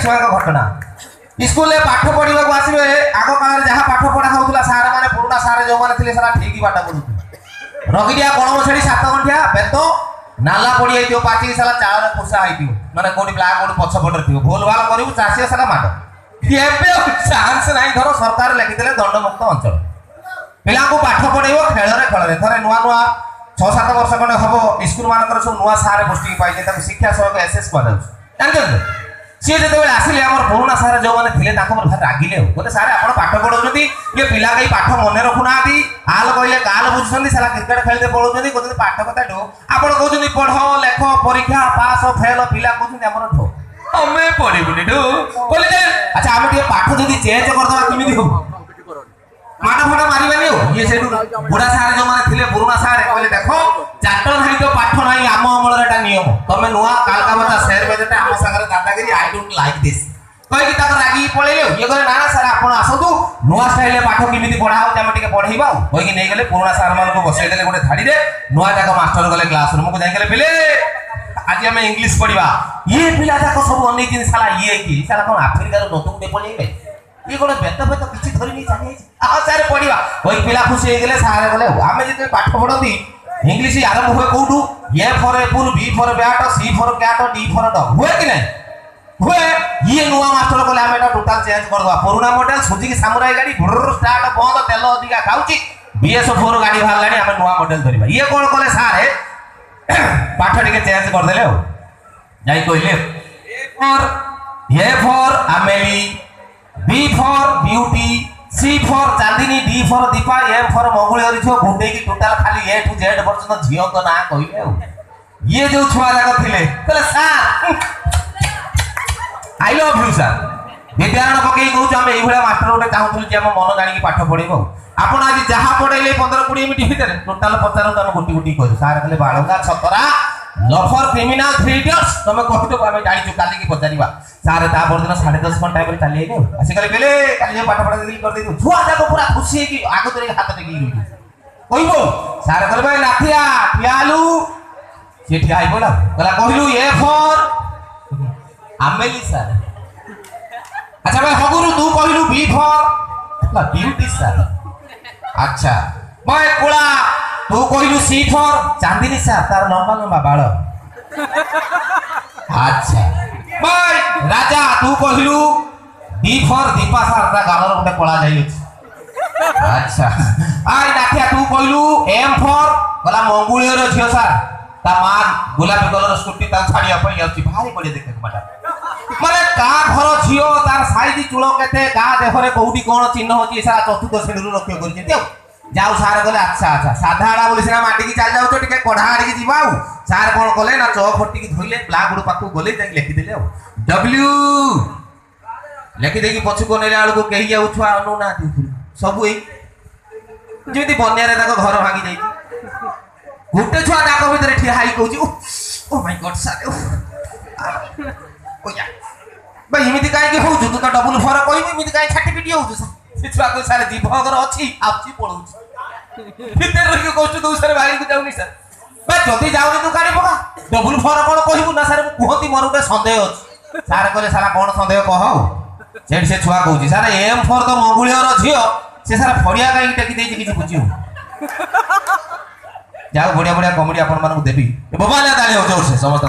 छुआ घटना स्कूल में पाठ पढ़ा आसवे आग काल जहाँ पाठ पढ़ा होता सार मैंने पुराना सार जो मैंने थे सारा ठीक बाटा पढ़ुते रगड़िया कणमछेड़ी 7 घंटिया बेत नाला पड़ी जाइए पाचिकी सारा चाल पोषा होती मैंने कौटी ब्लाक बोर्ड पछपटे थी भूल भाल करू चाषी सारा माड चान्स ना धर सरकार लिखिदे दंडमुक्त अंचल पिला पाठ पढ़ेब खेल खेल थे नुआ नुआ 6-7 वर्ष खंडे हम स्कूल मानकर सब नुआ सारे पोस्टिंग पाई शिक्षा सहयोग एसएस कह सी जो आसिले आम पुराना सारे जो मैंने थे भाई रागिले बोले सारे आप पाठ पढ़ाऊँ ये पिला कहीं पाठ मन रखुना आल कहले काल बुझुं सारा क्रिकेट खेलते पढ़ाऊँ कहते पाठ कथा ढो आप कहते पढ़ लेख परीक्षा पास फेल पिला कहते आम ढो आम पढ़ुनि ढो बोले अच्छा आम पाठ जब चेंज करदे केमी हो माड़ फाड़ मारे हो ये से बुढ़ा सारे जो मैंने थे पुराना सारे कहले देख चाटर नहीं तो पाठ नहीं आम अमल नियम तुम नुआ कालकाबता शेयर बजेट आम सागर दादागिरी आई डोंट लाइक दिस कहीं रागी पलैले ये कहे ना सार आप आसतु नुआ स्टाइल पाठ केमी पढ़ा हो पढ़ेबा कहीं नहीं गले पुराना सार मान बसईदे गोटे धाड़ी नुआ जाक मास्टर गले क्लासरूम को जाइए पिले आज आम इंग्लीश पढ़ा ये पिला जाक सब अनेक साला ये कि साला कौन आफ्रिकार नतुन पढ़े ये कौन बेत बेत किसी धरनी चाहिए सारे पढ़ा वही पिला खुशी हो गले सारे गले आम जो पाठ पढ़ती इंग्लीश आरंभ हुए कौटू A for apple B for bat C for cat D for dog हुए कि नहीं हुए ये नुआ मास्टर कले आम एटा टोटाल चेंज करदे पुराना मॉडल सुजुकी सामुराई गाड़ी भुर स्टार्ट बंद तेल अधिका खाऊची BS4 गाड़ी बाहर आम नुआ मॉडल धरवा ये कौन कले सारे पाठ टे चेंज करदे जाई कहले A for Ameli B for beauty C for Chandini D for Deepa M for Manguli झील गुंडे की टोटाल खाली ए टू जेड पर्यटन झील तो ना कहले ये जो छुआ जाक थे कहले सार आई लव यू सार विद्यारण पकई कहूँ आम ये मास्टर गोटे चाहूँ आम मन जाणी पाठ पढ़ेबू आप आज जहाँ पढ़ेले 15-20 मिनट भितर टोटाल पचारत आम गोटी गोटी कह सार कहले बाड़ंगा छतरा लफर क्रिमिनाल 3 इडियट्स तुम कहतो आम जाचु काली की पचारिबा सारे ता परदिन 10:30 घंटा पर चली आइले आसी कहले बेले काली पाठ पढ़ा देली कर देतु छुआ जाक पूरा खुशी है कि आगो तोरे हाथ टेकी रही कहबो सार कहले भाई नाथिया पियालू से ठिया आई बोला कहला कहलू ए फॉर आमेली सर अच्छा भाई हगुरु तू कहलू बी फॉर ब्यूटी सर अच्छा भाई कोला तू कहलू सी फॉर चांदिनी सर तार लंबा लंबा बाल अच्छा भाई राजा तू कहलू डी फॉर दीपा सर ता गालर गोटे कला जाई अच्छा आई नाथिया तू कहलू एम फॉर गला मंगुलियर झियो सर ता मां गुलाबी कलर स्कूटी ता छाड़िया पई आछि भारी बड़े देखे माटा माने का घर झियो तार साइज चूल केते का देहरे कोउडी कोन चिन्ह होची सारा चतुर्थ श्रेणी लक्ष्य करछि जाऊ सार गले अच्छा अच्छा साधाड़ा बोली सीना माटी की चल जाऊ तो टिके कढ़ा आड़ी की जीवा सार कोन कले ना चौ फटी की धोइले ब्लैक बोर्ड पाखु गले जाई लिखि देले डब्ल्यू लिखि देकी पछु को नेले आलू को केही जाऊ छुआ अनु ना सब एई जेति बन्या रे ताको घर भागी जाई गुटे छुआ डाक भीतर ठिया हाई कहूची ओ माय गॉड सार ओ या भाई इमिति काई के होउ तू तो डबल फर कहबी इमिति काई छाटी पिटी होउ से छुआ को सारे जीव अगर अछि आपची पळौची भीतर रही कोस्ट दो सारे भाई को जाउनी सर बा जदी जाउनी तू काढी पका डबल फर कोन कहबू ना सारे कुहती मोर उटे संदेह अछि सारे कहले सारा कोन संदेह कह जेड से छुआ कहूची सारे एम फॉर तो मंगुलियर झियो से सारा फड़िया काई टेकी देछि किछि बुझियो जाओ बढ़िया बढ़िया कॉमेडी आपण मानू देबी बाबा ले ताली हो जोर से समस्त